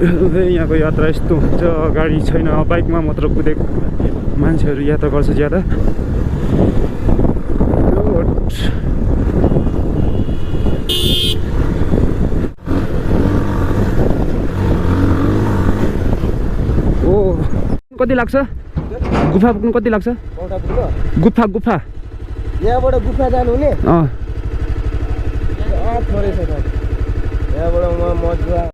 यहाँको यात्रा यस्तो हुन्छ, गाडी छैन, बाइकमा मात्र कुदेको मान्छेहरू यात्रा गर्छ ज्यादा। ओ कति लाग्छ? गुफा पुग्नु कति लाग्छ? गुफा गुफा यहाँबाट गुफा जानु हुने? थोरै छ यहाँबाट मजा।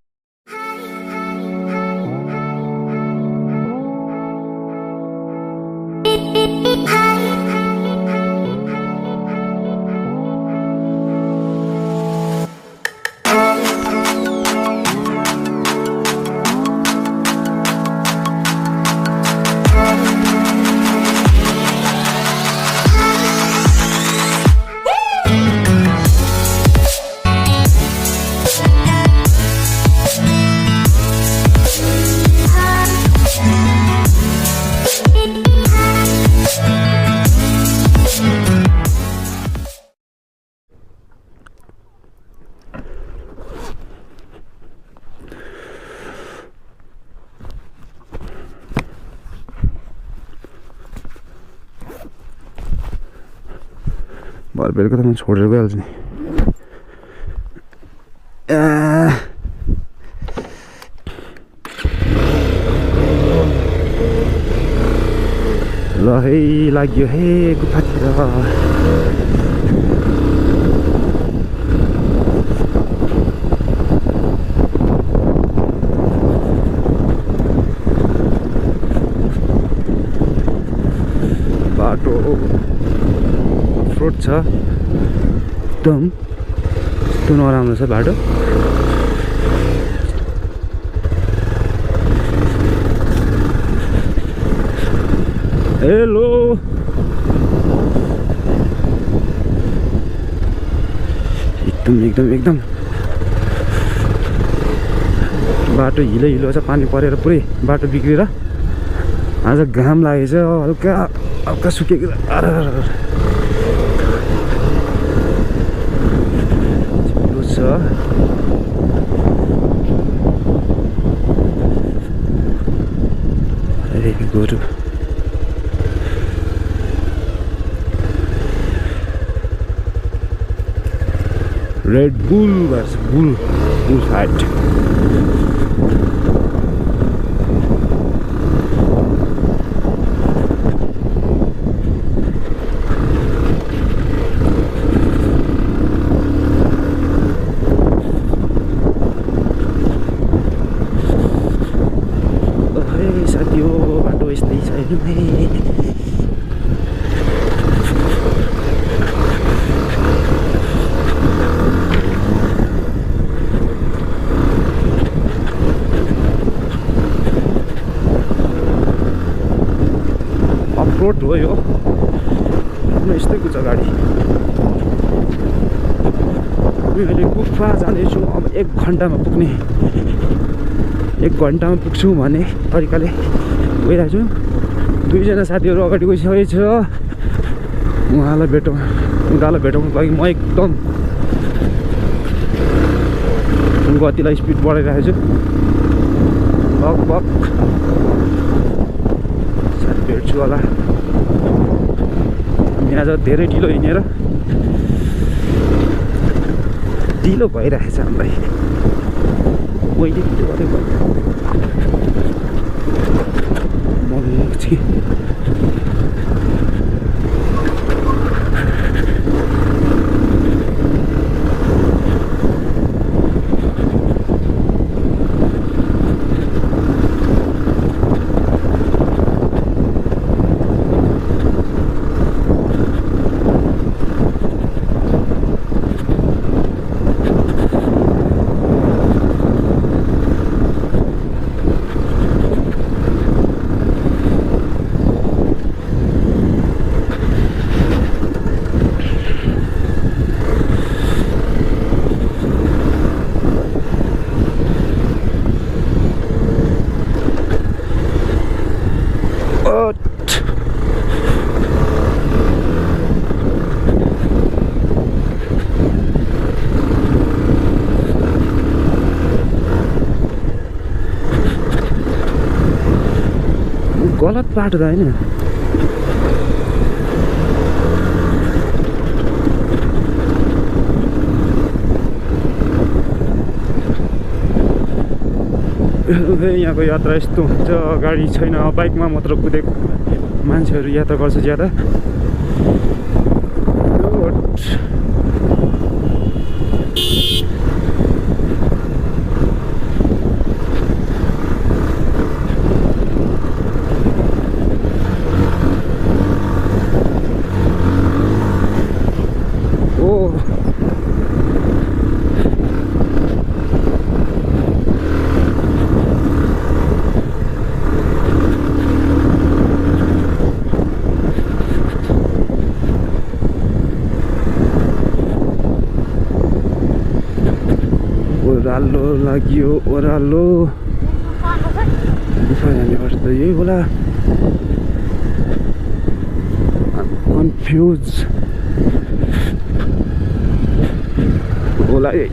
भरे बेलुका त म छोडेर गइहाल्छु नि। ल है लाग्यो हे गुफातिर। बाटो रोड छ एकदम यस्तो नराम्रो छ बाटो। हेलो एकदम बाटो हिलो छ, पानी परेर पुरै बाटो बिग्रेर। आज घाम लागेछ, हल्का सुकेको छ। गोरु रेड बुल भन्छ, बुल फाइट। साथी हो बाटो यस्तै छ अफरोड हो यो, यस्तै कुछ गाडी। अहिले गुफा जाँदैछु, अब 1 घन्टामा पुग्ने, 1 घन्टामा पुग्छु भन्ने तरिकाले गइरहेको छु। 2जना साथीहरू अगाडि गइसकेको छ, उनीहरूलाई भेटाउनुको लागि म एकदम गतिलाई स्पिड बढाइरहेको छु। लगभग साथी भेट्छु होला। हामी आज धेरै ढिलो हिँडेर ढिलो भइरहेछ हामीलाई। मैले ढिलो गरेको गलत बाटो त होइन यहाँको यात्रा यस्तो हुन्छ गाडी छैन बाइकमा मात्र कुदेको मान्छेहरू यात्रा गर्छ ज्यादा ओह्रालो लाग्यो ओह्रालो गुफा जाने बाटो त यही होला कन्फ्युज होला यही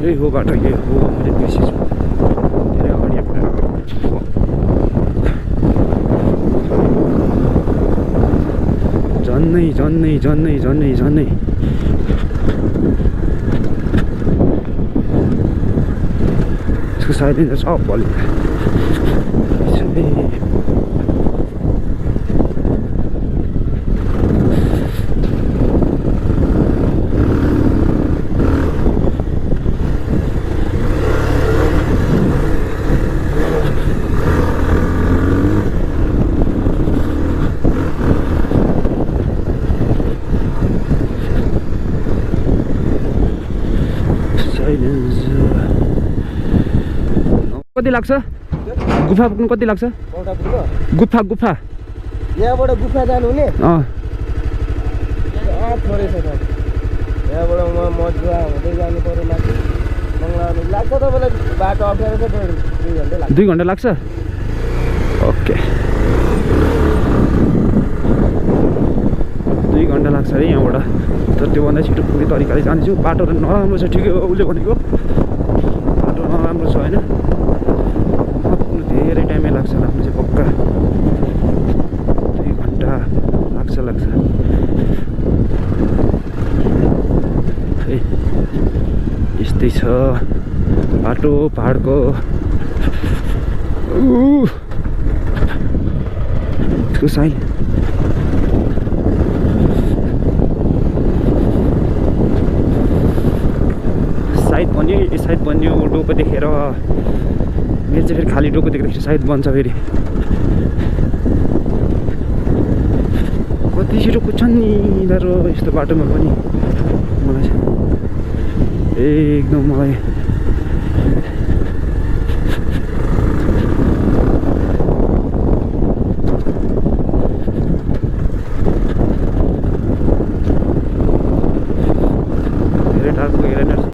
यही हो बाटो यही हो मैले बिर्सेछु धेरै अगाडि झन्नै झन्नै झन्नै झन्नै झन्नै यसको साइलेन्सर सब बल्यो कति लाग्छ गुफा पुग्नु कति लाग्छ गुफा गुफा यहाँबाट गुफा जानुहुने थोरै छ त यहाँबाट मजुवा हुँदै जानु पर्यो माथि लाग्छ तपाईँलाई बाटो अप्ठ्यारो छ 2 घन्टा लाग्छ 2 घन्टा लाग्छ ओके 2 घन्टा लाग्छ है यहाँबाट तर त्योभन्दा छिटो पुग्ने तरिकाले जान्छु बाटो त नराम्रो छ ठिकै हो उसले भनेको बाटो नराम्रो छ होइन धेरै टाइमै लाग्छ लाग्नु चाहिँ पक्का 2 घन्टा लाग्छ है यस्तै छ बाटो पहाडको यसको साइड साइड बन्यो डोको देखेर मेरो चाहिँ फेरि खाली डोको देख्दाखेरि साइड बन्छ फेरि कति छिटो कुद्छन् नि यिनीहरू यस्तो बाटोमा पनि मलाई एकदम मलाई